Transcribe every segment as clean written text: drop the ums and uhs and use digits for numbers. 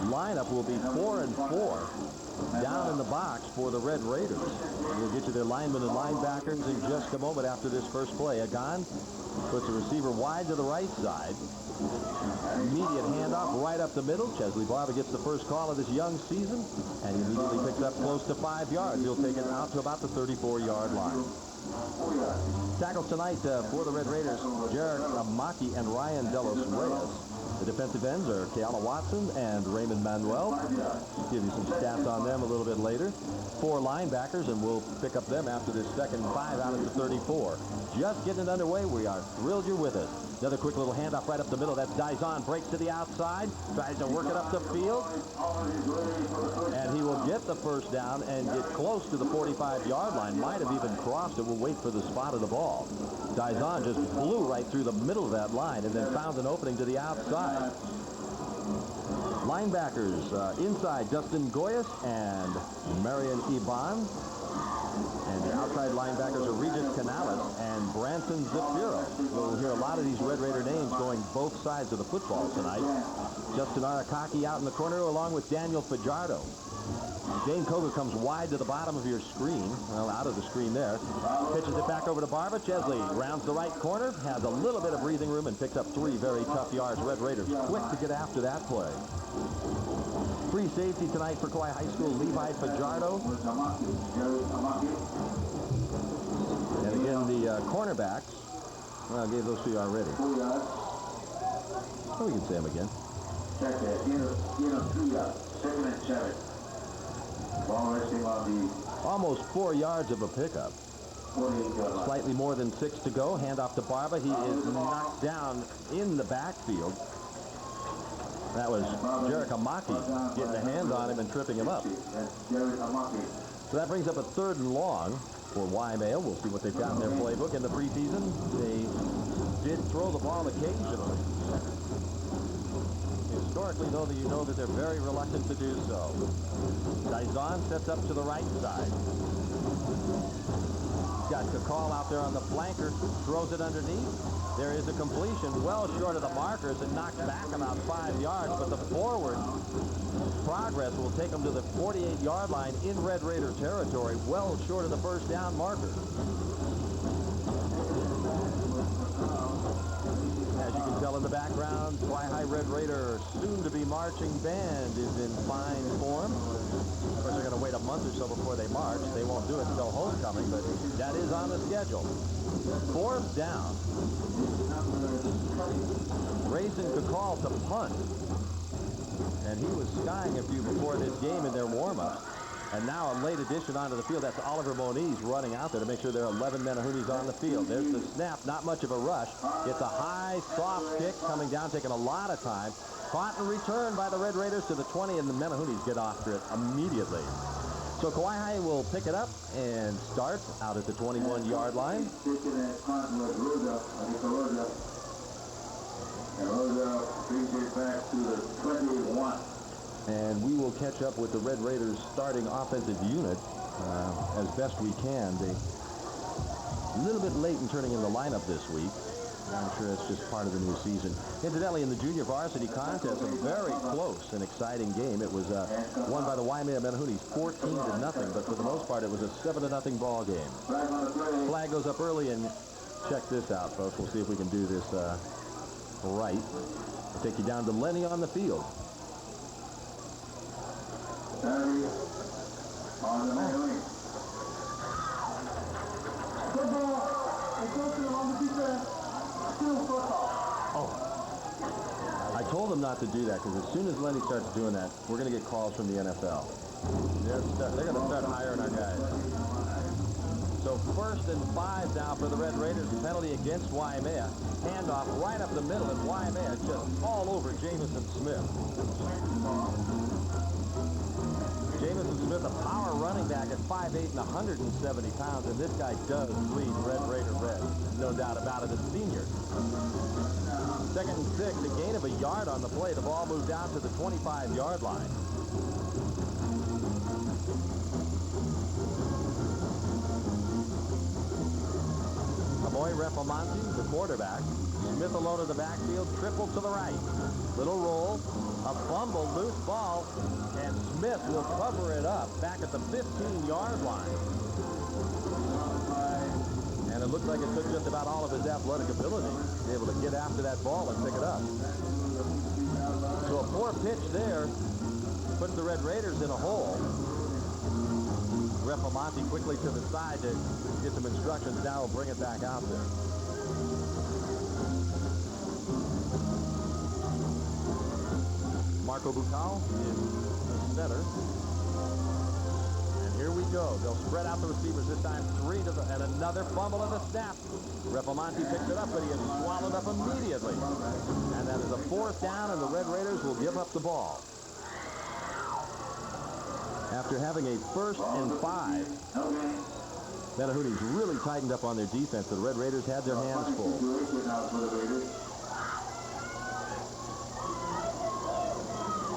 lineup will be 4 and 4 down in the box for the Red Raiders. We'll get you their linemen and linebackers in just a moment after this first play. Agon puts the receiver wide to the right side. Immediate handoff right up the middle. Chesley Barber gets the first call of this young season, and he immediately picks up close to 5 yards. He'll take it out to about the 34-yard line. Tackles tonight for the Red Raiders, Jarek Amaki and Ryan Delos Reyes. The defensive ends are Keala Watson and Raymond Manuel. Give you some stats on them a little bit later. 4 linebackers, and we'll pick up them after this second 5 out at the 34. Just getting it underway. We are thrilled you're with us. Another quick little handoff right up the middle. That's Dizon. Breaks to the outside. Tries to work it up the field. And he will get the first down and get close to the 45-yard line. Might have even crossed it. We'll wait for the spot of the ball. Dizon just blew right through the middle of that line and then found an opening to the outside. Linebackers inside Dustin Goyas and Marion Iban. And the outside linebackers are Regis Canales and Branson Zafiro. We'll hear a lot of these Red Raider names going both sides of the football tonight. Justin Arakaki out in the corner along with Daniel Fajardo. Dane Koga comes wide to the bottom of your screen, well, out of the screen there. Pitches it back over to Barber. Chesley rounds the right corner, has a little bit of breathing room, and picks up 3 very tough yards. Red Raiders quick to get after that play. Free safety tonight for Kauai High School, Levi Fajardo. And again, the cornerbacks. Well, I gave those to you already. Oh, we can say them again. Almost 4 yards of a pickup. Slightly more than 6 to go. Hand off to Barba. He is knocked down in the backfield. That was Jarek Amaki getting a hand on him and tripping him up. So that brings up a 3rd and long for Waimea. We'll see what they've got in their playbook. In the preseason, they did throw the ball occasionally. Historically, though, you know that they're very reluctant to do so. Dizon sets up to the right side. Got Kakal out there on the flanker, throws it underneath. There is a completion well short of the markers and knocked back about 5 yards, but the forward progress will take them to the 48-yard line in Red Raider territory, well short of the first down marker. As you can tell in the background, Kauai High Red Raider soon-to-be marching band is in fine form. Of course, they're going to wait a month or so before they march. They won't do it until homecoming, but that is on the schedule. 4th down. Grayson Kakal to punt. And he was skying a few before this game in their warm-up. And now a late addition onto the field. That's Oliver Moniz running out there to make sure there are 11 Menahunis on the field. There's the snap. Not much of a rush. It's a high, soft kick coming down, taking a lot of time. Caught and returned by the Red Raiders to the 20, and the Menahunis get after it immediately. So Kauai High will pick it up and start out at the 21-yard line. Back to the 21. And we will catch up with the Red Raiders starting offensive unit as best we can. They a little bit late in turning in the lineup this week. I'm sure it's just part of the new season. Incidentally, in the junior varsity contest, a very close and exciting game. It was won by the Waimea Menahunis 14-0, but for the most part, it was a 7-0 ball game. Flag goes up early, and check this out, folks. We'll see if we can do this right. I'll take you down to Lenny on the field. On the Menahunis. Oh, I told them not to do that because as soon as Lenny starts doing that, we're going to get calls from the NFL. They're going to start hiring our guys. So 1st and 5 now for the Red Raiders. Penalty against Waimea. Handoff right up the middle, and Waimea just all over Jamison Smith. Jamison Smith, a power running back at 5'8" and 170 pounds, and this guy does bleed Red Raider red. No doubt about it, a senior. 2nd and 6, a gain of a yard on the play. The ball moved out to the 25-yard line. Amoy Refamanti, the quarterback. Smith alone in the backfield, triple to the right. Little roll, a fumble, loose ball, and Smith will cover it up back at the 15-yard line. And it looked like it took just about all of his athletic ability to be able to get after that ball and pick it up. So a poor pitch there puts the Red Raiders in a hole. Ref Amonte quickly to the side to get some instructions. Now we'll bring it back out there. Marco Bucal is the center. And here we go. They'll spread out the receivers this time. Three to the, and another fumble at the snap. Ref Amonte picks it up, but he is swallowed up immediately. And that is a 4th down, and the Red Raiders will give up the ball. After having a 1st and 5, Menahoonies really tightened up on their defense. The Red Raiders had their hands full.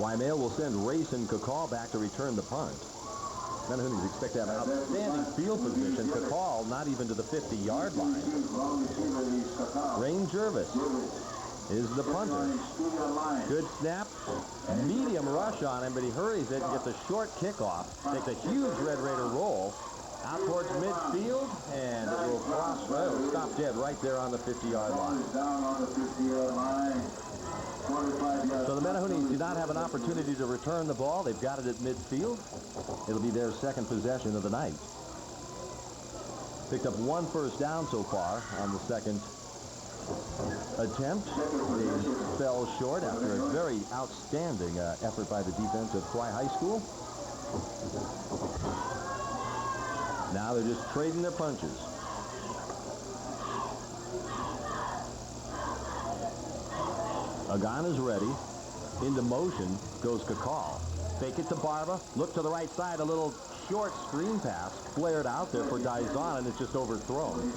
Waimea will send Rayson Kakal back to return the punt. Menahoonies expect to have outstanding field position. Kakal not even to the 50-yard line. Rain Jervis is the punter. Good snap. Medium rush on him, but he hurries it and gets a short kickoff. Takes a huge Red Raider roll out towards midfield, and it will cross, well, it'll stop dead right there on the 50-yard line. So the Menahoonies do not have an opportunity to return the ball. They've got it at midfield. It'll be their 2nd possession of the night. Picked up 1 first down so far on the 2nd attempt. They fell short after a very outstanding effort by the defense of Kauai High School. Now they're just trading their punches. Agan is ready. Into motion goes Kakal. Fake it to Barba. Look to the right side. A little short screen pass flared out there for Daizon, and it's just overthrown.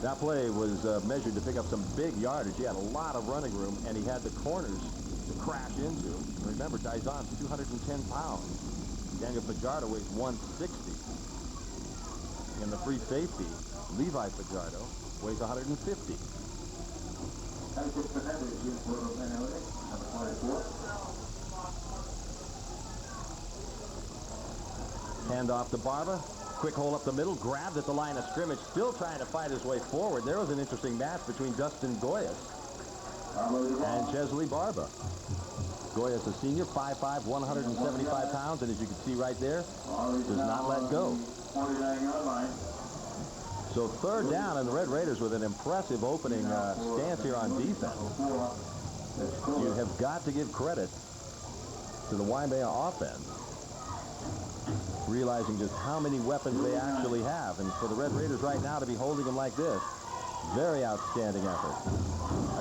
That play was measured to pick up some big yardage. He had a lot of running room, and he had the corners to crash into. Remember, Daizon's 210 pounds. Daniel Fajardo weighs 160. And the free safety, Levi Fajardo, weighs 150. Hand off to Barba. Quick hole up the middle, grabbed at the line of scrimmage, still trying to fight his way forward. There was an interesting match between Dustin Goyas and Chesley Barba. Goyas, a senior, 5'5", 175 pounds, and as you can see right there, does not let go. So 3rd down, and the Red Raiders with an impressive opening stance here on defense. You have got to give credit to the Waimea offense, realizing just how many weapons they actually have. And for the Red Raiders right now to be holding them like this, very outstanding effort.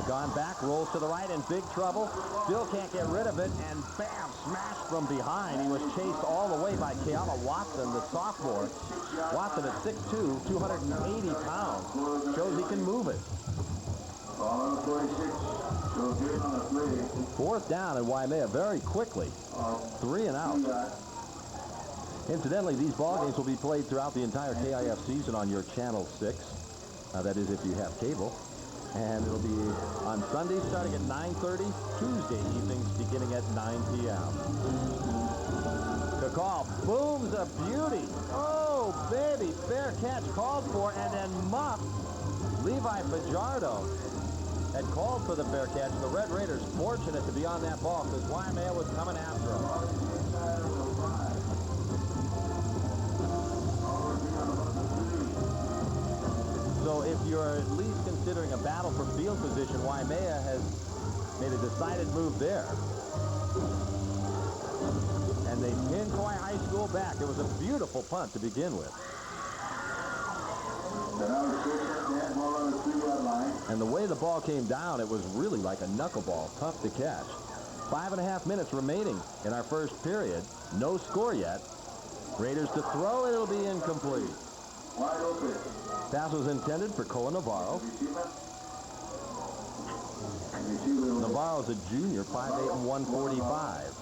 Gone back, rolls to the right, in big trouble. Still can't get rid of it, and bam, smashed from behind. He was chased all the way by Keala Watson, the sophomore. Watson at 6'2", 280 pounds. Shows he can move it. 4th down, and Waimea very quickly. 3 and out. Incidentally, these ball games will be played throughout the entire KIF season on your Channel 6. That is if you have cable. And it'll be on Sundays starting at 9:30, Tuesday evenings beginning at 9 p.m. Kakal booms a beauty. Oh, baby, fair catch called for, and then muffed. Levi Fajardo had called for the fair catch. The Red Raiders fortunate to be on that ball because Waimea was coming after him. So if you're at least considering a battle for field position, Waimea has made a decided move there. And they pinned Kauai High School back. It was a beautiful punt to begin with. And the way the ball came down, it was really like a knuckleball, tough to catch. 5.5 minutes remaining in our first period. No score yet. Raiders to throw, and it'll be incomplete. Wide open. Pass was intended for Koa Navarro. Navarro's a junior, 5'8" and 145.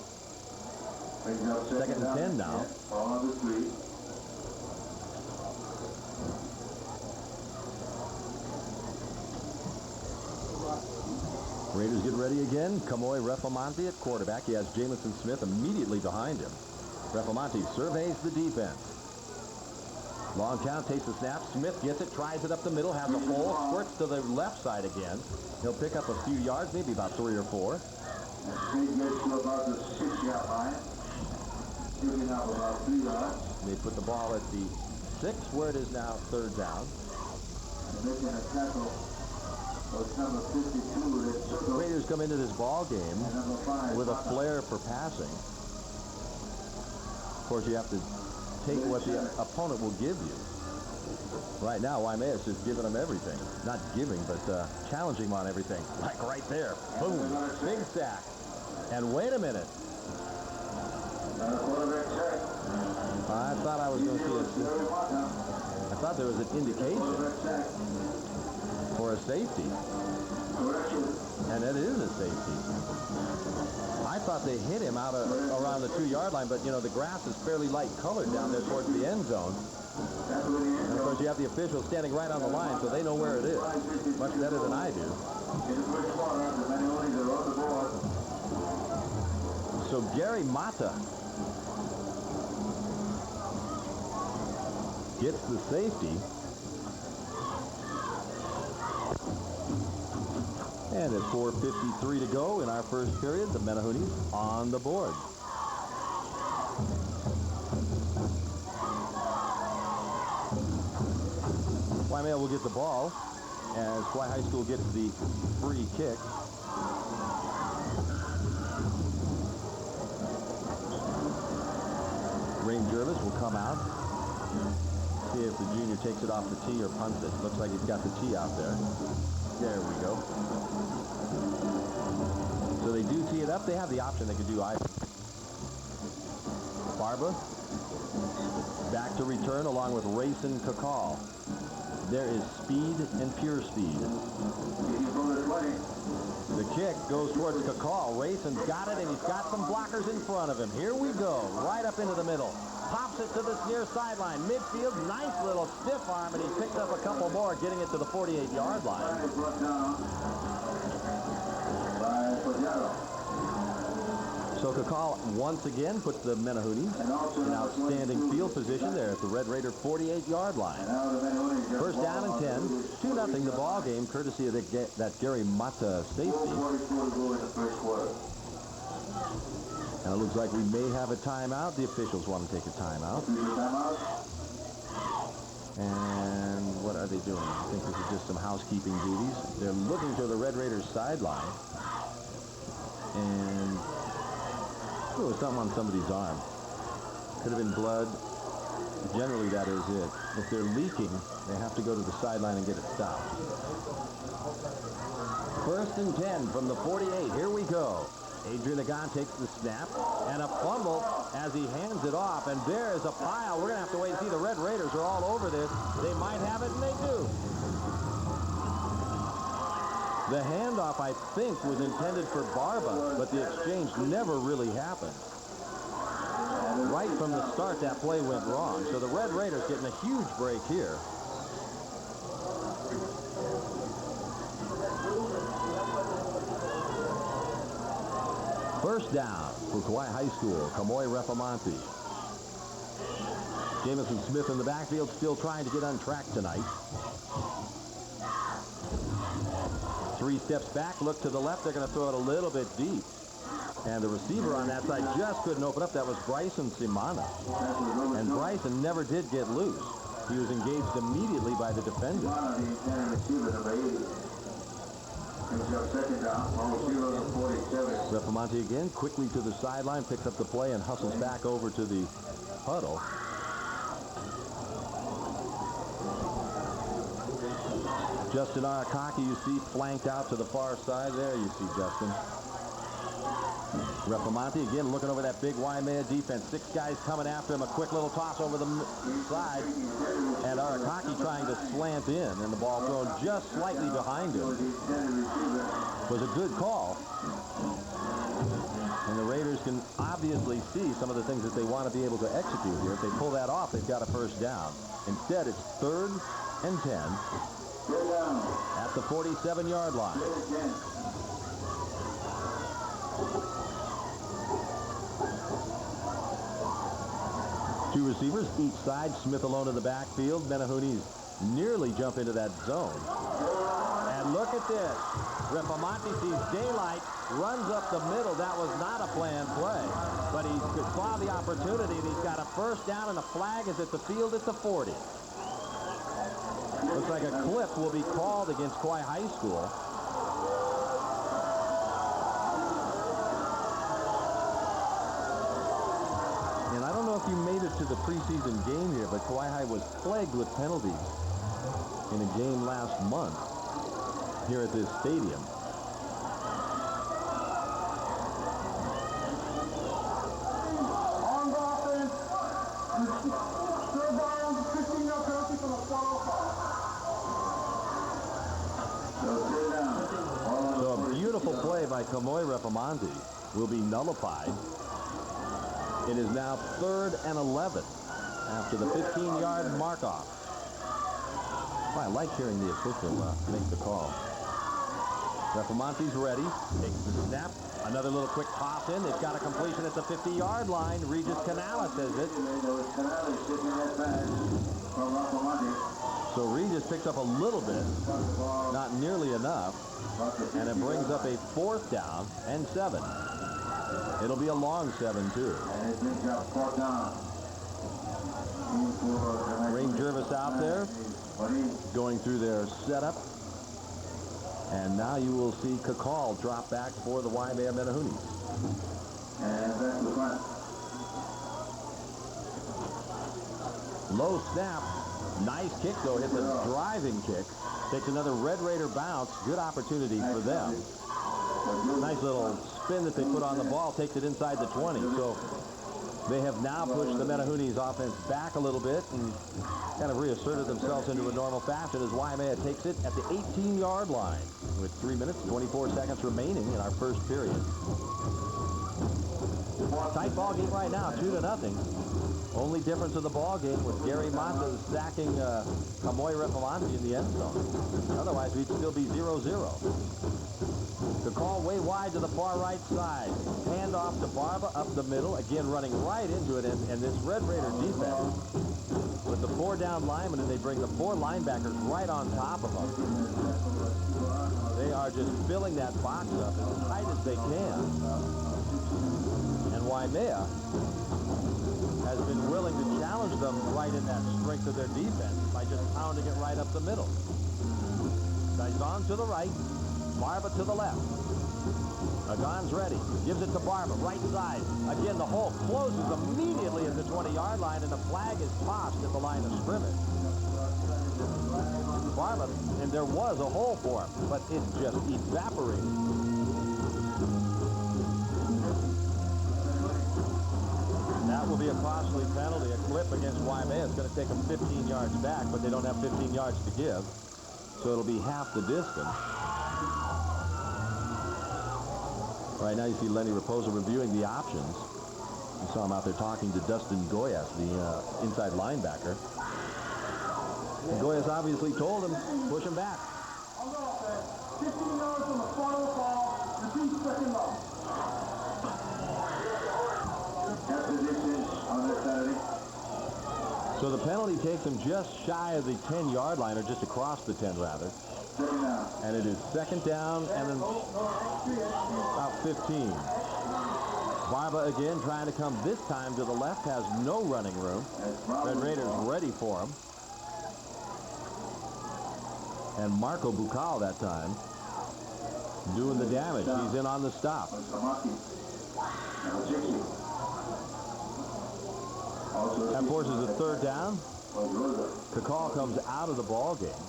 2nd and 10 now. Raiders get ready again. Kauai Refamonte at quarterback. He has Jamison Smith immediately behind him. Refamonte surveys the defense. Long count, takes the snap. Smith gets it, tries it up the middle, has a hole, squirts to the left side again. He'll pick up a few yards, maybe about 3 or 4. Speed gets to about the 6-yard line. Giving up about 3 yards. They put the ball at the 6, where it is now 3rd down. And making a tackle was number 52. Raiders come into this ball game with a flair for passing. Of course, you have to take what the opponent will give you. Right now, Waimea is just giving them everything. Not giving, but challenging them on everything. Like right there. Boom. Big sack. And wait a minute. I thought I was going to see I thought there was an indication for a safety. And it is a safety. I thought they hit him out around the 2-yard line, but, you know, the grass is fairly light colored down there towards the end zone. And, of course, you have the officials standing right on the line, so they know where it is. Much better than I do. So Gary Mata gets the safety. And at 4:53 to go in our first period, the Menahunis on the board. Waimea will get the ball as Kauai High School gets the free kick. Rain Jervis will come out. See if the junior takes it off the tee or punts it. Looks like he's got the tee out there. There we go. So they do tee it up. They have the option. They could do either. Barba back to return along with Rayson Kakal. There is speed and pure speed. The kick goes towards Kakal. Rayson's got it, and he's got some blockers in front of him. Here we go. Right up into the middle. Pops it to this near sideline. Midfield, nice little stiff arm, and he picked up a couple more, getting it to the 48-yard line. So Kakal once again puts the Menahunis in outstanding field position there at the Red Raider 48-yard line. First down and 10, 2-0 the ball game, courtesy of that Gary Mata safety. And it looks like we may have a timeout. The officials want to take a timeout. And what are they doing? I think this is just some housekeeping duties. They're looking to the Red Raiders sideline. And there was something on somebody's arm. Could have been blood. Generally, that is it. If they're leaking, they have to go to the sideline and get it stopped. First and 10 from the 48. Here we go. Adrian Agon takes the snap and a fumble as he hands it off, and there is a pile. We're going to have to wait and see. The Red Raiders are all over this. They might have it, and they do. The handoff, I think, was intended for Barba, but the exchange never really happened. Right from the start, that play went wrong. So the Red Raiders getting a huge break here. First down for Kauai High School, Kauai Refamonte. Jamison Smith in the backfield, still trying to get on track tonight. 3 steps back, look to the left. They're going to throw it a little bit deep. And the receiver on that side just couldn't open up. That was Bryson Simana. And Bryson never did get loose. He was engaged immediately by the defender. Refamonte again, quickly to the sideline, picks up the play and hustles back over to the huddle. Justin Arakaki, you see, flanked out to the far side there. You see Justin. Refamonte again looking over that big Waimea defense. 6 guys coming after him. A quick little toss over the side. And Arakaki trying to slant in. And the ball thrown just slightly behind him. It was a good call. And the Raiders can obviously see some of the things that they want to be able to execute here. If they pull that off, they've got a first down. Instead, it's 3rd and 10 at the 47-yard line. Two receivers each side. Smith alone in the backfield. Menahunis nearly jump into that zone. And look at this. Ripamonte sees daylight, runs up the middle. That was not a planned play, but he saw the opportunity, and he's got a first down, and a flag is at the field at the 40. Looks like a clip will be called against Kauai High School. And I don't know if you made it to the preseason game here, but Kauai High was plagued with penalties in a game last month here at this stadium. On the offense, third down, 15-yard penalty from the 405. So a beautiful play by Kauai Ripamonte will be nullified. It is now 3rd and 11 after the 15-yard mark-off. Oh, I like hearing the official make the call. Ripamonte's ready. Takes the snap. Another little quick toss in. It's got a completion at the 50-yard line. Regis Canales says it. So Regis picks up a little bit. Not nearly enough. And it brings up a 4th down and 7. It'll be a long 7, too. Rain Jervis out there going through their setup. And now you will see Kakal drop back for the Waimea Menahunis. Low snap. Nice kick, though. Hits a driving kick. Takes another Red Raider bounce. Good opportunity for them. Nice little spin that they put on the ball. Takes it inside the 20. So they have now pushed the Menahunis offense back a little bit and kind of reasserted themselves into a normal fashion as Waimea takes it at the 18-yard line with 3 minutes, 24 seconds remaining in our first period. Tight ball game right now, 2-0. Only difference of the ball game with Gary Mata sacking Kauai Ripamonte in the end zone. Otherwise, we'd still be 0-0. The call way wide to the far right side. Hand off to Barba up the middle. Again, running right into it. And this Red Raider defense with the 4 down linemen, and they bring the 4 linebackers right on top of them. They are just filling that box up as tight as they can. And Waimea has been willing to challenge them right in that strength of their defense by just pounding it right up the middle. Dyson to the right. Barba to the left. Agon's ready. Gives it to Barba. Right side. Again, the hole closes immediately at the 20-yard line, and the flag is tossed at the line of scrimmage. Barba, and there was a hole for him, but it just evaporated. That will be a costly penalty. A clip against Waimea. It's going to take them 15 yards back, but they don't have 15 yards to give. So it'll be half the distance. Right now you see Lenny Raposa reviewing the options. You saw him out there talking to Dustin Goyas, the inside linebacker. And Goyas obviously told him, push him back. 15 yards from the front of the ball. Repeat second low. That's the distance on this Saturday. So the penalty takes him just shy of the 10-yard line, or just across the 10 rather. And it is 2nd down and then about 15. Barba again trying to come this time to the left, has no running room. Red Raiders ready for him. And Marco Bucal that time doing the damage. He's in on the stop. That forces a 3rd down. Kakal comes out of the ball game.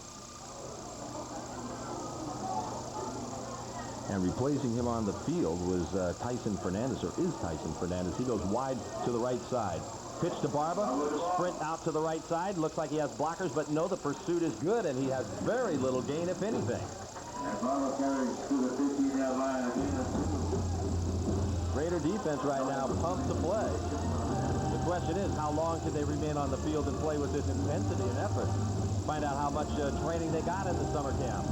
And replacing him on the field was Tyson Fernandez, or is Tyson Fernandez. He goes wide to the right side. Pitch to Barba. Sprint out to the right side. Looks like he has blockers, but no, the pursuit is good, and he has very little gain, if anything. Raider defense right now pumped to play. The question is, how long can they remain on the field and play with this intensity and effort? Find out how much training they got in the summer camp.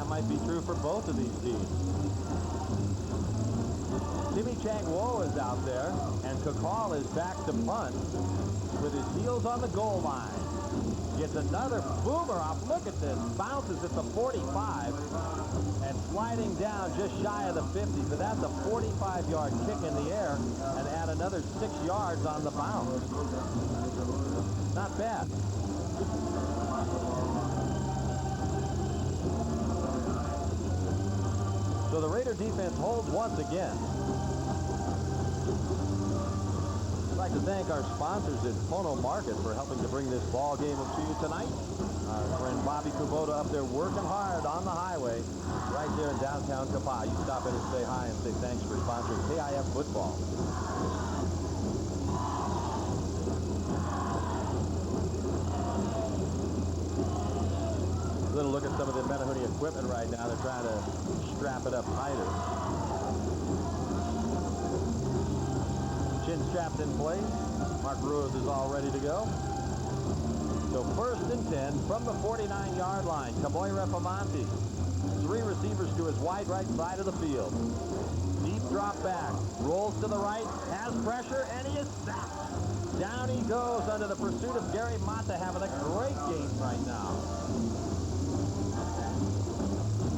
Might be true for both of these teams. Seems Timmy Chang-Wo is out there, and Kakal is back to punt with his heels on the goal line. Gets another boomer off. Look at this. Bounces at the 45 and sliding down just shy of the 50. So that's a 45-yard kick in the air and add another 6 yards on the bounce. Not bad. So the Raider defense holds once again. I'd like to thank our sponsors at Pono Market for helping to bring this ball game to you tonight. Our friend Bobby Kubota up there working hard on the highway right there in downtown Kauai. You stop in and say hi and say thanks for sponsoring KIF football. A little look at some of the Menahuni equipment right now. They're trying to strap it up tighter. Chin strapped in place. Mark Ruiz is all ready to go. So 1st and 10 from the 49-yard line. Kauai Refamanti. 3 receivers to his wide right side of the field. Deep drop back. Rolls to the right. Has pressure, and he is sacked. Down he goes under the pursuit of Gary Mata, having a great game right now.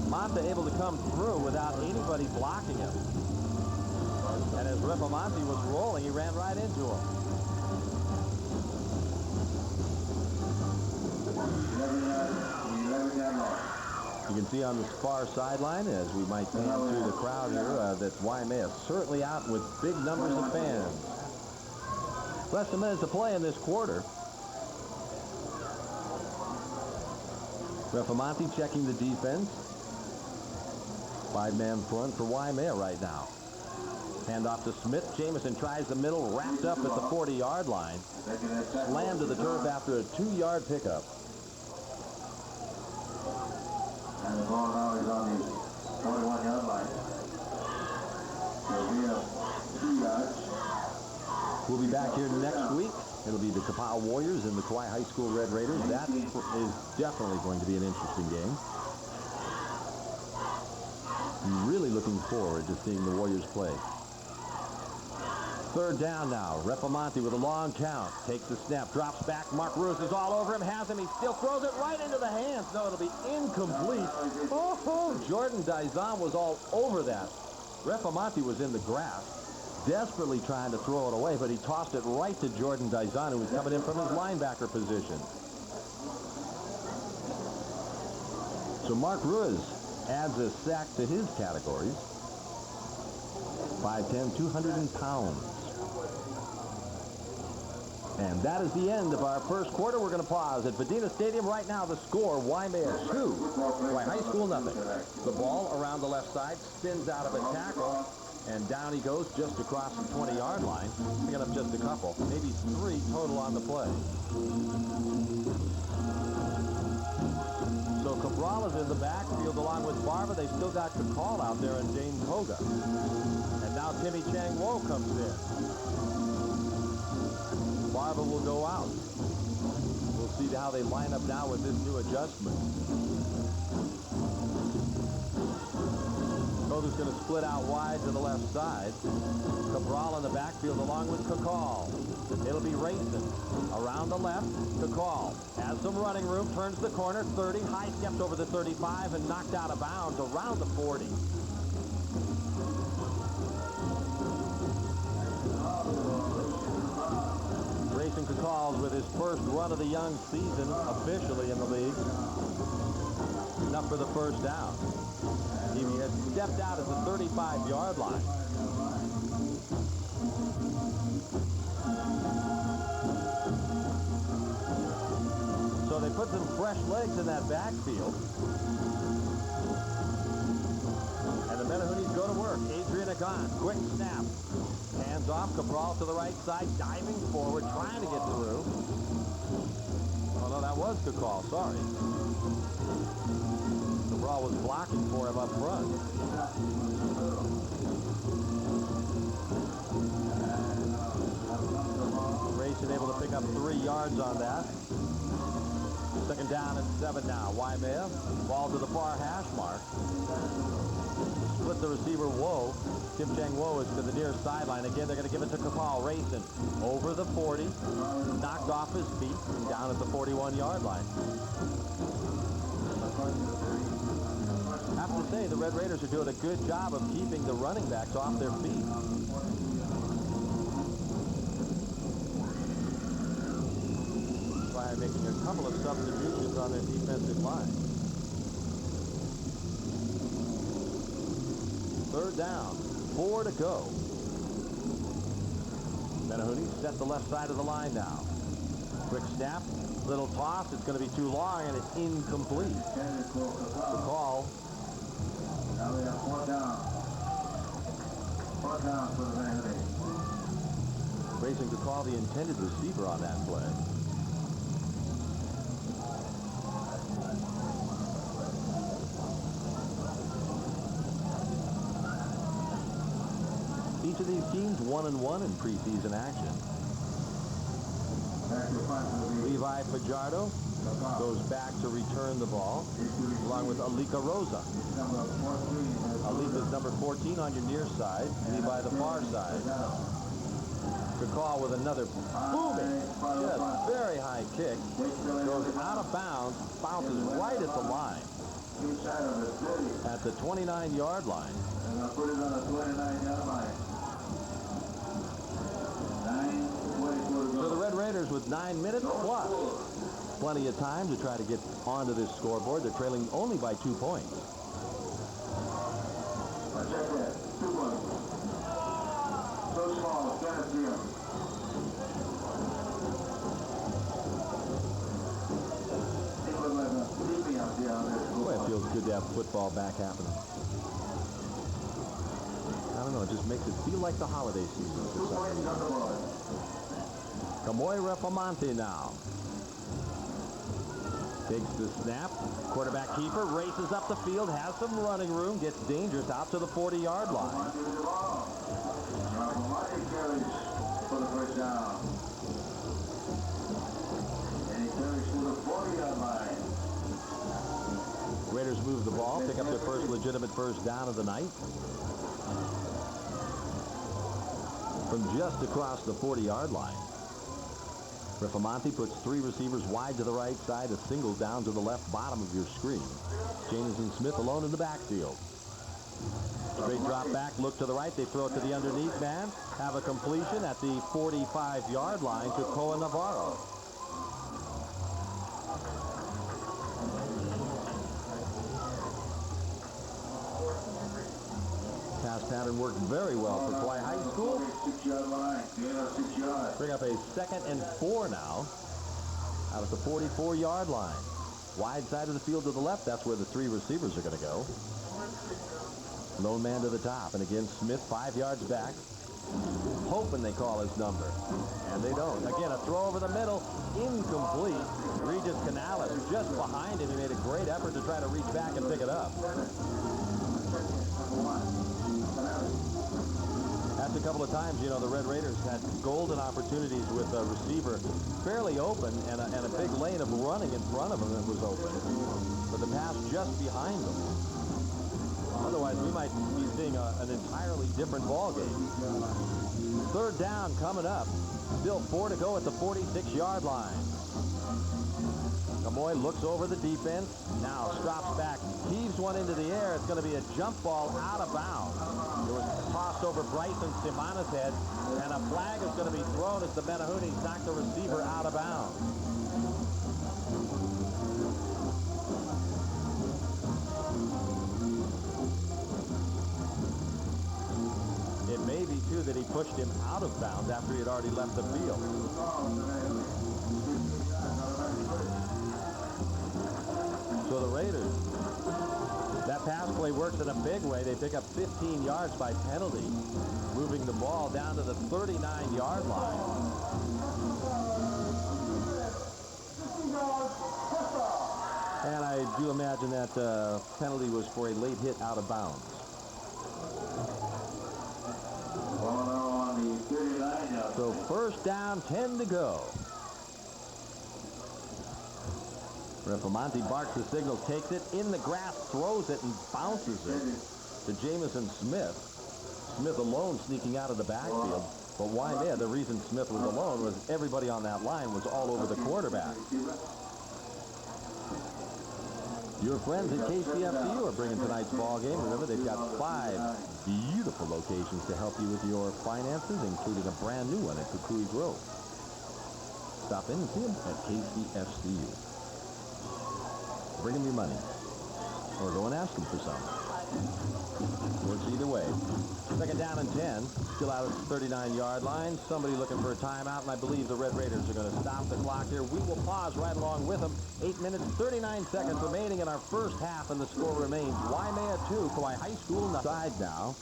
Mata able to come through without anybody blocking him. And as Refamanti was rolling, he ran right into him. You can see on the far sideline, as we might pan through the crowd here, that Waimea certainly out with big numbers of fans. Less than a minute to play in this quarter. Refamanti checking the defense. 5-man front for Waimea right now. Hand off to Smith. Jamison tries the middle, wrapped up at the 40-yard line. Slammed to the turf after a 2-yard pickup. And the ball now is on the 41-yard line. There'll be a 2 yards. We'll be back here next week. It'll be the Kauai Warriors and the Kauai High School Red Raiders. That is definitely going to be an interesting game. I'm really looking forward to seeing the Warriors play. 3rd down now. Refamanti with a long count. Takes the snap. Drops back. Mark Ruiz is all over him. Has him. He still throws it right into the hands. No, it'll be incomplete. Oh, Jordan Dizon was all over that. Refamanti was in the grass, desperately trying to throw it away, but he tossed it right to Jordan Dizon, who was coming in from his linebacker position. So Mark Ruiz adds a sack to his categories. 5'10", 200 pounds. And that is the end of our first quarter. We're going to pause at Vadina Stadium right now. The score, Waimea 2, Kauai High School nothing. The ball around the left side, spins out of a tackle, and down he goes just across the 20-yard line. Picking up just a couple, maybe 3 total on the play. So Cabral is in the backfield along with Barber. They've still got Kakal out there and James Hoga. And now Timmy Chang-Wo comes in. Barber will go out. We'll see how they line up now with this new adjustment. Hoga's going to split out wide to the left side. Cabral in the backfield along with Kakal. It'll be racing around the left. Kakal has some running room, turns the corner, 30, high stepped over the 35 and knocked out of bounds around the 40. Racing Kakal with his first run of the young season officially in the league. Enough for the first down. He had stepped out at the 35-yard line. So they put some fresh legs in that backfield. And the Menahunis go to work. Adrian Agon, quick snap. Hands off, Cabral to the right side, diving forward, trying to get through. Oh, no, that was Kakal, sorry. Cabral was blocking for him up front. Grayson able to pick up 3 yards on that. 2nd down and 7 now. Waimea, ball to the far hash mark. Split the receiver, Woe. Kim Chang-Wo is to the near sideline. Again, they're going to give it to Kauai, racing over the 40. Knocked off his feet and down at the 41-yard line. I have to say, the Red Raiders are doing a good job of keeping the running backs off their feet. By making a couple of substitutions on their defensive line. Third down, 4 to go. Menahuni set the left side of the line now. Quick snap, little toss. It's going to be too long, and it's incomplete. The call. Now we have 4 down. 4 down for the Menahuni. Racing to call the intended receiver on that play. Each of these teams 1-1 in preseason action. Levi Fajardo goes back to return the ball, along with Alika Rosa. Alika's number 14 on your near side, Levi the far side. Kauai with another booming, just very high kick. Goes out of bounds, bounces right at the line. At the 29-yard line. And put it on the 29-yard line. So the Red Raiders with 9 minutes plus plenty of time to try to get onto this scoreboard. They're trailing only by 2 points. Check that. 2 points. So small, can't see him. Boy, it feels good to have football back happening. I don't know, it just makes it feel like the holiday season for some reason. Kamoy Refamonte now. Takes the snap. Quarterback keeper races up the field, has some running room, gets dangerous out to the 40-yard line. For the first down. And he carries to the 40-yard line. Raiders move the ball, pick up their first legitimate first down of the night. From just across the 40-yard line. Refamonte puts 3 receivers wide to the right side, a single down to the left bottom of your screen. Jamison Smith alone in the backfield. Straight drop back, look to the right, they throw it to the underneath man, have a completion at the 45-yard line to Koa Navarro. Pass pattern worked very well for Kauai High School. 6-yard line. 6 yards. Bring up a 2nd and 4 now. Out at the 44-yard line. Wide side of the field to the left. That's where the 3 receivers are going to go. Lone man to the top. And again, Smith 5 yards back. Hoping they call his number. And they don't. Again, a throw over the middle. Incomplete. Regis Canales just behind him. He made a great effort to try to reach back and pick it up. That's a couple of times, you know, the Red Raiders had golden opportunities with a receiver fairly open and a big lane of running in front of him that was open. But the pass just behind them. Otherwise, we might be seeing an entirely different ball game. Third down coming up. Still 4 to go at the 46-yard line. Kamoy looks over the defense. Now stops back, heaves one into the air. It's going to be a jump ball out of bounds. It was tossed over Bryson Simana's head, and a flag is going to be thrown as the Menahuni knock the receiver out of bounds. It may be, too, that he pushed him out of bounds after he had already left the field. So the Raiders, that pass play works in a big way. They pick up 15 yards by penalty, moving the ball down to the 39-yard line. And I do imagine that penalty was for a late hit out of bounds. So first down, 10 to go. Refamonte barks the signal, takes it in the grass, throws it, and bounces it to Jamison Smith. Smith alone sneaking out of the backfield. But Waimea, the reason Smith was alone was everybody on that line was all over the quarterback. Your friends at KCFCU are bringing tonight's ball game. Remember, they've got 5 beautiful locations to help you with your finances, including a brand new one at Kauai Grove. Stop in and see them at KCFCU. Bring them your money, or go and ask them for some. Works either way. Second down and 10. Still out at the 39-yard line. Somebody looking for a timeout, and I believe the Red Raiders are going to stop the clock here. We will pause right along with them. 8 minutes, 39 seconds remaining in our first half, and the score remains Waimea 2, Kauai High School side now.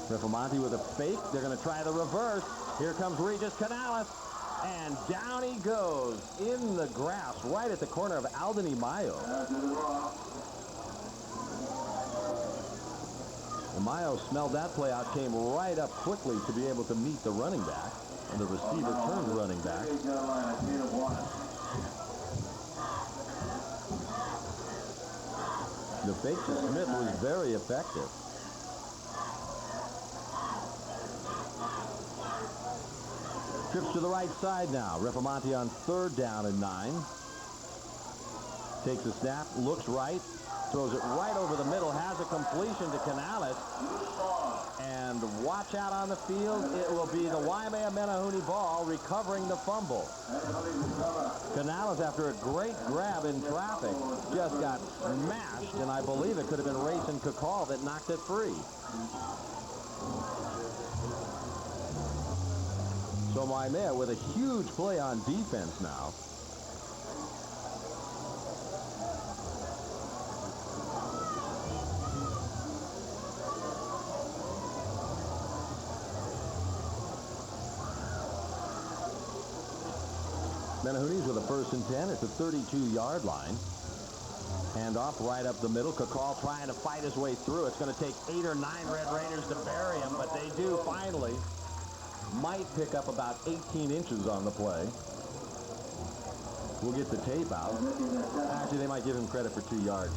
Refamonte with a fake. They're going to try the reverse. Here comes Regis Canales, and down he goes in the grass right at the corner of Aldini Mayo. Mayo smelled that play out, came right up quickly to be able to meet the running back, and the receiver turned running back. The fake to Smith was very effective. Trips to the right side now. Refamonte on 3rd down and 9. Takes a snap, looks right, throws it right over the middle, has a completion to Canales. And watch out on the field. It will be the Waimea Menahune ball recovering the fumble. Canales, after a great grab in traffic, just got smashed, and I believe it could have been Rayson Kakal that knocked it free. So Waimea with a huge play on defense now. Menahune's with a 1st and 10 at the 32-yard line. Hand off right up the middle. Kakal trying to fight his way through. It's going to take 8 or 9 Red Raiders to bury him, but they do finally. Might pick up about 18 inches on the play. We'll get the tape out. Actually, they might give him credit for 2 yards.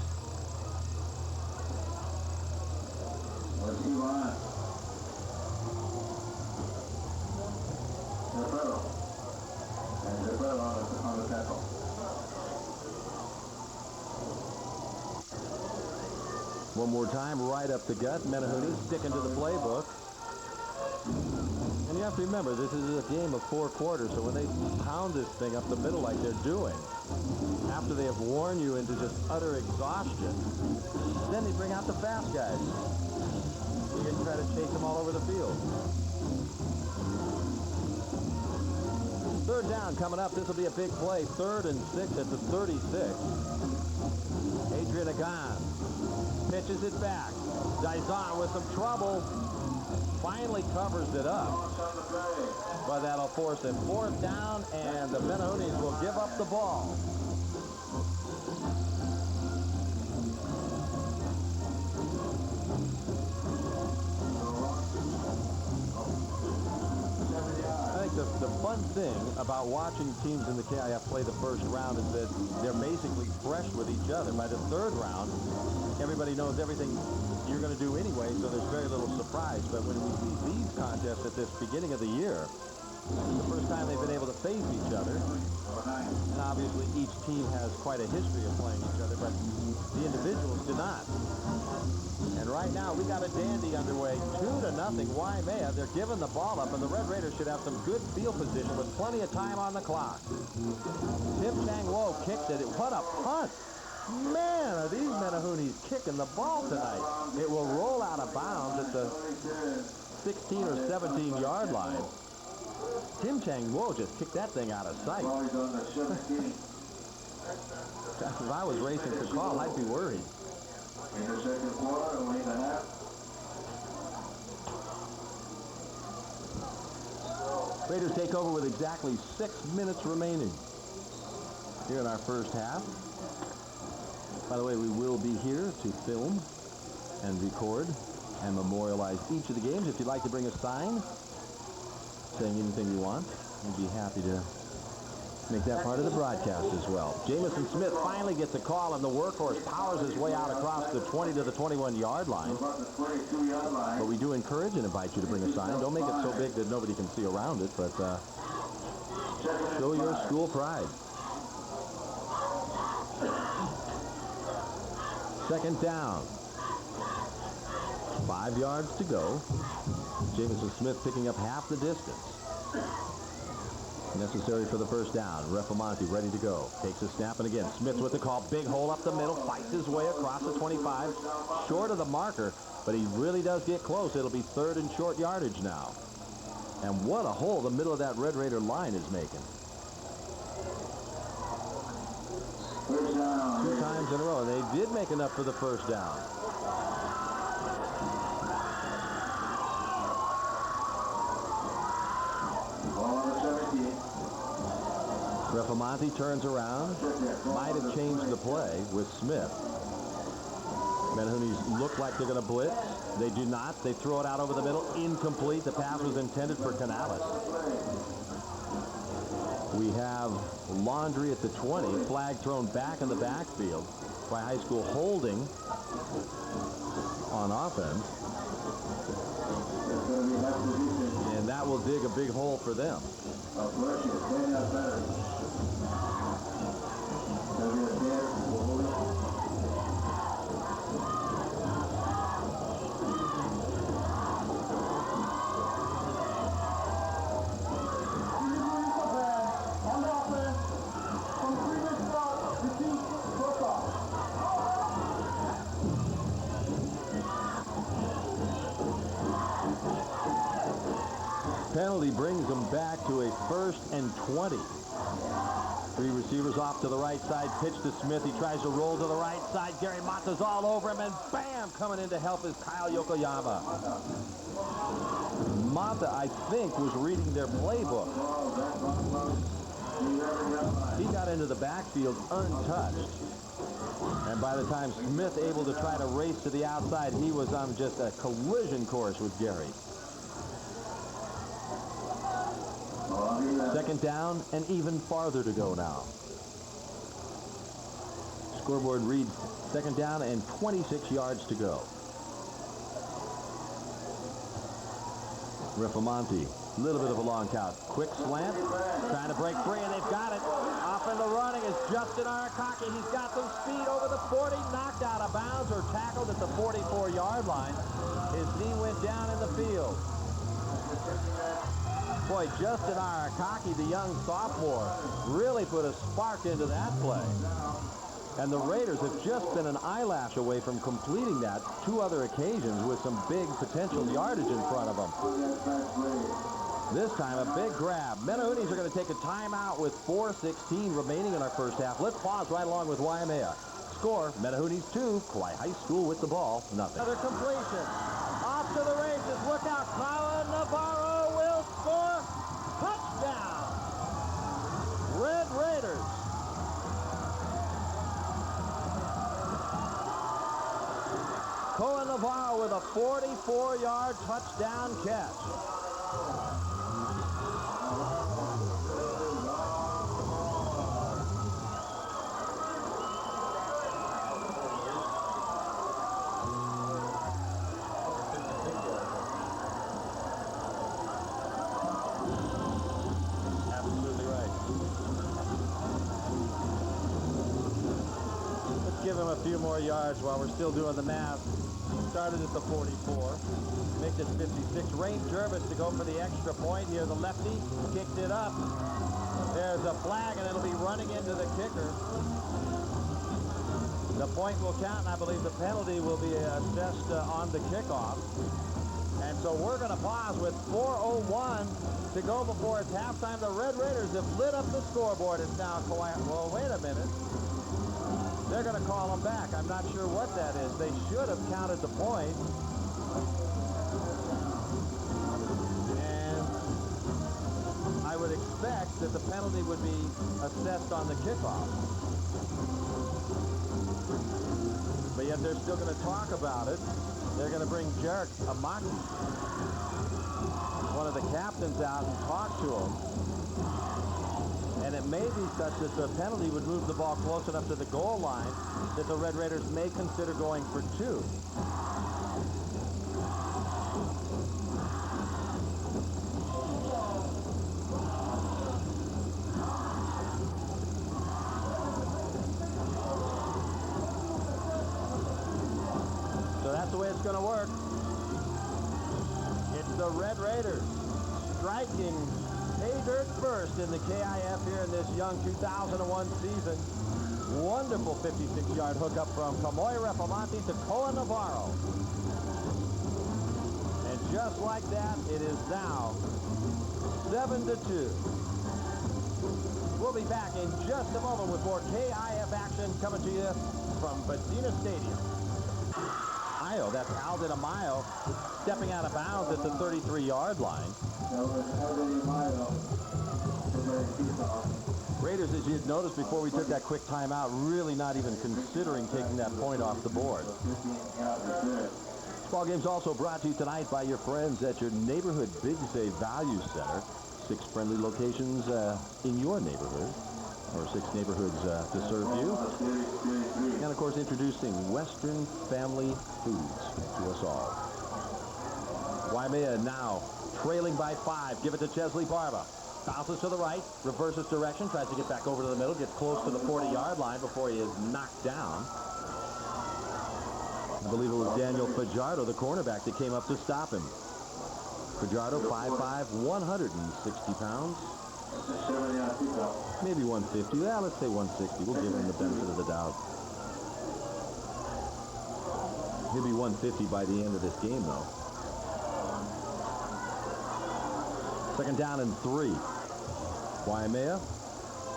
On the tackle. One more time, right up the gut. Menahune sticking to the playbook. And you have to remember, this is a game of 4 quarters, so when they pound this thing up the middle like they're doing, after they have worn you into just utter exhaustion, then they bring out the fast guys. You can try to chase them all over the field. 3rd down coming up. This will be a big play. 3rd and 6 at the 36. Adrian Agan pitches it back. Dizon with some trouble. Finally covers it up. But that'll force a 4th down, and the Menahunes will give up the ball. The fun thing about watching teams in the KIF play the first round is that they're basically fresh with each other. By the 3rd round, everybody knows everything you're going to do anyway, so there's very little surprise. But when we see these contests at this beginning of the year, it's the first time they've been able to face each other. And obviously each team has quite a history of playing each other, but the individuals do not. And right now, we got a dandy underway. 2-0 Waimea. They're giving the ball up, and the Red Raiders should have some good field position with plenty of time on the clock. Tim Chang-Wo kicked it. What a punt. Man, are these Menahunes kicking the ball tonight. It will roll out of bounds at the 16 or 17-yard line. Tim Chang-Wo just kicked that thing out of sight. If I was racing for call, I'd be worried. In the 2nd quarter, a minute and a half. Raiders take over with exactly 6 minutes remaining here in our first half. By the way, we will be here to film and record and memorialize each of the games. If you'd like to bring a sign saying anything you want, we'd be happy to Make that part of the broadcast as well. Jamison Smith finally gets a call, and the workhorse powers his way out across the 20 to the 21-yard line. But we do encourage and invite you to bring a sign. Don't make it so big that nobody can see around it, but show your school pride. Second down. 5 yards to go. Jamison Smith picking up half the distance. Necessary for the first down. Refamonte ready to go. Takes a snap, and again, Smith with the call. Big hole up the middle. Fights his way across the 25. Short of the marker, but he really does get close. It'll be 3rd and short yardage now. And what a hole the middle of that Red Raider line is making. 2 times in a row. And they did make enough for the first down. Refamonte turns around. Might have changed the play with Smith. Menahunis look like they're going to blitz. They do not. They throw it out over the middle. Incomplete. The pass was intended for Canales. We have Laundry at the 20. Flag thrown back in the backfield by high school holding on offense. And that will dig a big hole for them. Penalty brings them back to a 1st and 20. 3 receivers off to the right side. Pitch to Smith. He tries to roll to the right side. Gary Mata's all over him, and bam! Coming in to help is Kyle Yokoyama. Mata, I think, was reading their playbook. He got into the backfield untouched. And by the time Smith able to try to race to the outside, he was on just a collision course with Gary. Second down and even farther to go now. Scoreboard reads 2nd down and 26 yards to go. Refamonte, a little bit of a long count. Quick slant, trying to break free, and they've got it. Off in the running is Justin Arakaki. He's got some speed over the 40, knocked out of bounds or tackled at the 44-yard line. His knee went down in the field. Boy, Justin Arakaki, the young sophomore, really put a spark into that play. And the Raiders have just been an eyelash away from completing that 2 other occasions with some big potential yardage in front of them. This time, a big grab. Menahunis are going to take a timeout with 4:16 remaining in our first half. Let's pause right along with Waimea. Score, Menahunis 2, Kauai High School with the ball, nothing. Another completion. Off to the races. Look out. Kyle Navarro will score. Touchdown. Red Raiders. Cohen Navarro with a 44-yard touchdown catch. Give him a few more yards while we're still doing the math. Started at the 44, makes it 56. Rain Jervis to go for the extra point here. The lefty kicked it up. There's a flag, and it'll be running into the kicker. The point will count, and I believe the penalty will be assessed on the kickoff. And so we're going to pause with 4:01 to go before it's halftime. The Red Raiders have lit up the scoreboard. It's now Kauai. Well, wait a minute. They're going to call them back. I'm not sure what that is. They should have counted the point. And I would expect that the penalty would be assessed on the kickoff. But yet they're still going to talk about it. They're going to bring Jarek Amaki, one of the captains, out and talk to him. And it may be such that the penalty would move the ball close enough to the goal line that the Red Raiders may consider going for 2. So that's the way it's going to work. It's the Red Raiders striking pay dirt first in the KIF here in this young 2001 season. Wonderful 56-yard hookup from Kauai Refamonte to Koa Navarro. And just like that, it is now 7-2. We'll be back in just a moment with more KIF action coming to you from Medina Stadium. That's Alden Amayo stepping out of bounds at the 33-yard line. Raiders, as you'd noticed before we took that quick timeout, really not even considering taking that point off the board. This ball game's also brought to you tonight by your friends at your neighborhood Big Save Value Center. 6 friendly locations in your neighborhood, or 6 neighborhoods to serve you. And of course, introducing Western Family Foods to us all. Waimea now trailing by 5. Give it to Chesley Barba. Bounces to the right, reverses direction, tries to get back over to the middle, gets close to the 40-yard line before he is knocked down. I believe it was Daniel Fajardo, the cornerback, that came up to stop him. Fajardo, 5'5", 160 pounds. Maybe 150. Yeah, let's say 160. We'll give him the benefit of the doubt. He'll be 150 by the end of this game, though. Second down and 3. Waimea,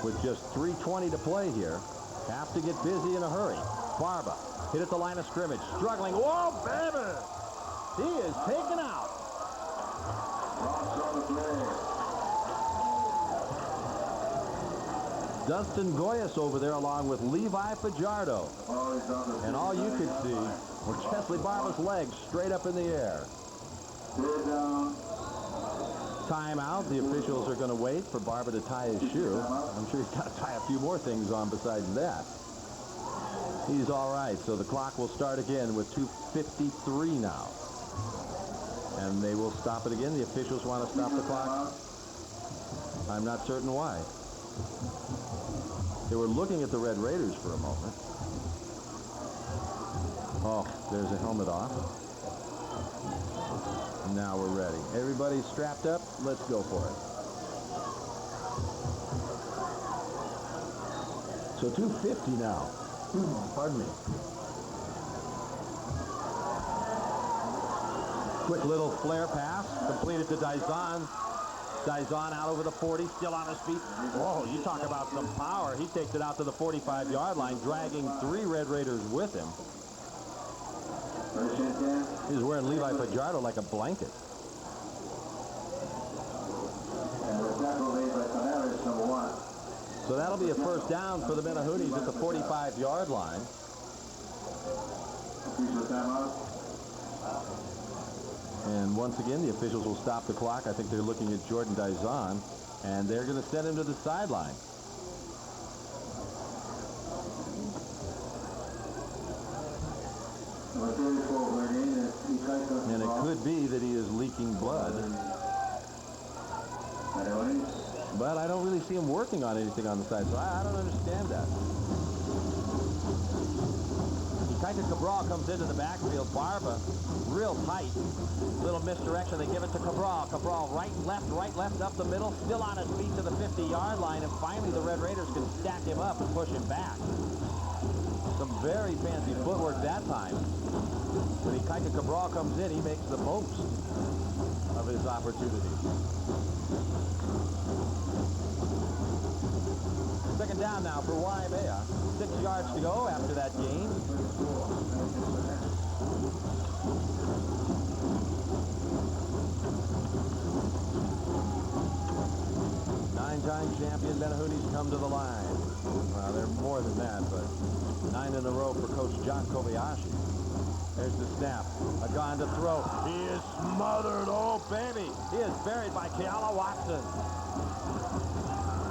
with just 3:20 to play here, have to get busy in a hurry. Barba hit at the line of scrimmage, struggling. Whoa, baby! He is taken out. Dustin Goyas over there along with Levi Fajardo. And all you could see were Chesley Barba's legs straight up in the air. Timeout. The officials are going to wait for Barba to tie his shoe. I'm sure he's got to tie a few more things on besides that. He's all right. So the clock will start again with 2:53 now. And they will stop it again. The officials want to stop the clock. I'm not certain why. They were looking at the Red Raiders for a moment. Oh, there's a helmet off. Now we're ready. Everybody's strapped up. Let's go for it. So 2:50 now. Pardon me. Quick little flare pass completed to Dizon. Dizon out over the 40, still on his feet. Whoa, you talk about some power. He takes it out to the 45-yard line, dragging 3 Red Raiders with him. He's wearing Levi Fajardo like a blanket. So that'll be a first down for the Menahoonies at the 45-yard line. And once again, the officials will stop the clock. I think they're looking at Jordan Dizon, and they're going to send him to the sideline. And it could be that he is leaking blood. But I don't really see him working on anything on the side, so I don't understand that. Kaika Cabral comes into the backfield. Barba, real tight. Little misdirection. They give it to Cabral. Cabral right, left, up the middle. Still on his feet to the 50-yard line. And finally, the Red Raiders can stack him up and push him back. Some very fancy footwork that time. When Kaika Cabral comes in, he makes the most of his opportunity. Second down now for Waimea. 6 yards to go after that gain. Nine-time champion Menahoonies come to the line. Well, they're more than that, but 9 in a row for Coach John Kobayashi. There's the snap. A gun to throw. He is smothered. Oh, baby. He is buried by Keala Watson.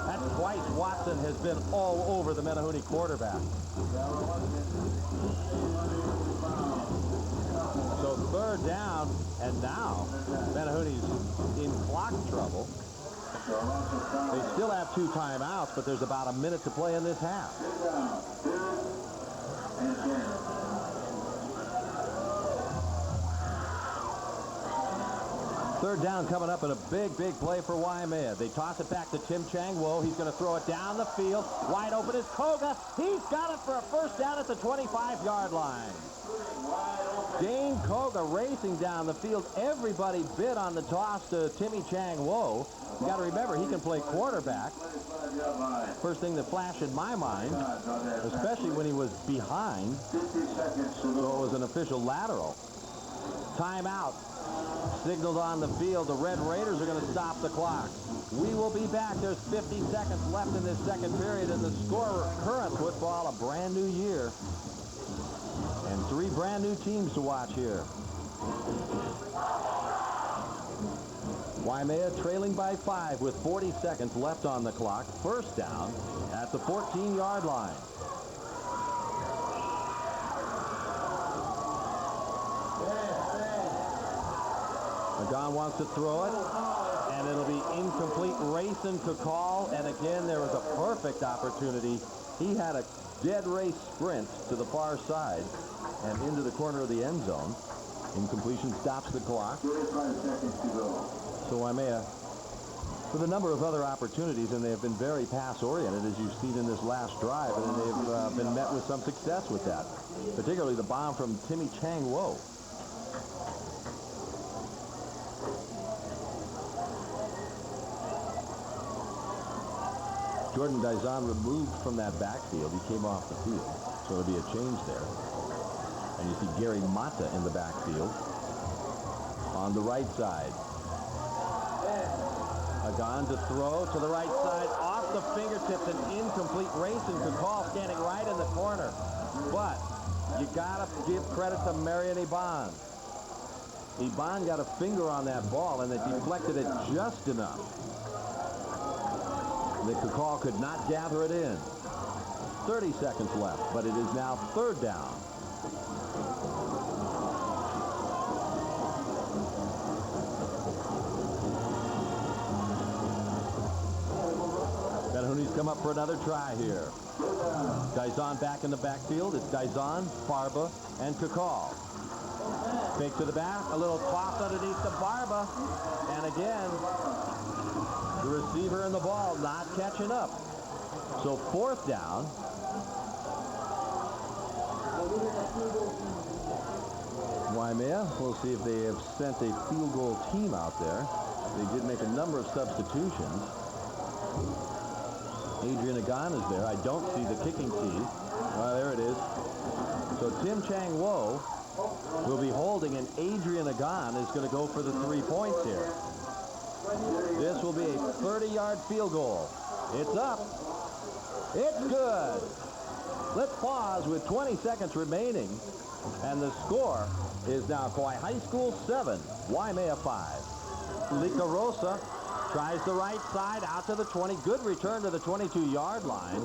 That's twice Watson has been all over the Menahuni quarterback. So third down, and now Menahuni's in clock trouble. They still have 2 timeouts, but there's about a minute to play in this half. Third down coming up in a big play for Waimea. They toss it back to Tim Chang-Wo. He's going to throw it down the field. Wide open is Koga. He's got it for a first down at the 25-yard line. Dane Koga racing down the field. Everybody bid on the toss to Timmy Chang-Wo. You got to remember, he can play quarterback. First thing that flashed in my mind, especially when he was behind, so it was an official lateral. Timeout signaled on the field. The Red Raiders are going to stop the clock. We will be back. There's 50 seconds left in this second period, and the score, current football, a brand new year. And 3 brand new teams to watch here. Waimea trailing by 5 with 40 seconds left on the clock. First down at the 14-yard line. Magon wants to throw it, and it'll be incomplete. Racing to call, and again, there was a perfect opportunity. He had a dead race sprint to the far side and into the corner of the end zone. Incompletion stops the clock. 35 seconds to go. So Waimea, with a number of other opportunities, and they have been very pass-oriented, as you've seen in this last drive, and they've been met with some success with that, particularly the bomb from Timmy Chang-Wo. Jordan Dizon removed from that backfield. He came off the field, so there'll be a change there. And you see Gary Mata in the backfield on the right side. Magon to throw to the right side, off the fingertips, an incomplete. Racing to call, standing right in the corner. But you gotta give credit to Marion Iban. Iban got a finger on that ball, and it deflected it just enough. The Kauai could not gather it in. 30 seconds left, but it is now third down. Menahuni's come up for another try here. Dizon back in the backfield. It's Dizon, Barba, and Kauai. Fake to the back, a little toss underneath to Barba, and again, the receiver and the ball not catching up. So fourth down. Waimea, we'll see if they have sent a field goal team out there. They did make a number of substitutions. Adrian Agan is there. I don't see the kicking tee. There it is. So Tim Chang-Wo will be holding, and Adrian Agan is going to go for the 3 points here. This will be a 30-yard field goal. It's up. It's good. Let's pause with 20 seconds remaining. And the score is now Kauai High School 7, Waimea 5. Lika Rosa tries the right side out to the 20. Good return to the 22-yard line.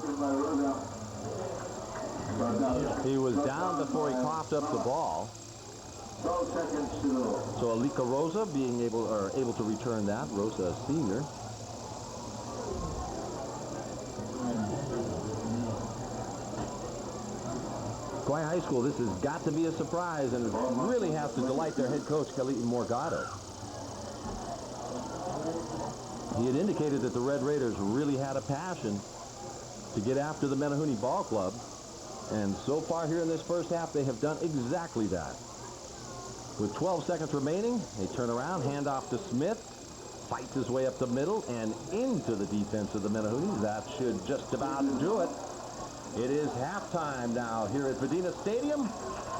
He was down before he coughed up the ball. 12 seconds to go. So Alika Rosa being able to return that. Rosa, a senior. Kauai High School, this has got to be a surprise, and it really has to delight their head coach, Kali'i Morgado. He had indicated that the Red Raiders really had a passion to get after the Menahuni Ball Club, and so far here in this first half, they have done exactly that. With 12 seconds remaining, they turn around, hand off to Smith, fights his way up the middle and into the defense of the Menahuni. That should just about do it. It is halftime now here at Vedina Stadium.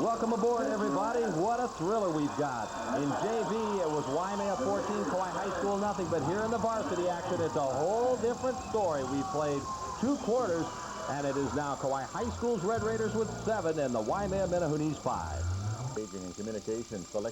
Welcome aboard, everybody. What a thriller we've got. In JV, it was Waimea 14, Kauai High School nothing. But here in the varsity action, it's a whole different story. We played 2 quarters, and it is now Kauai High School's Red Raiders with 7 and the Waimea Menahuni's 5. Staging and communication select.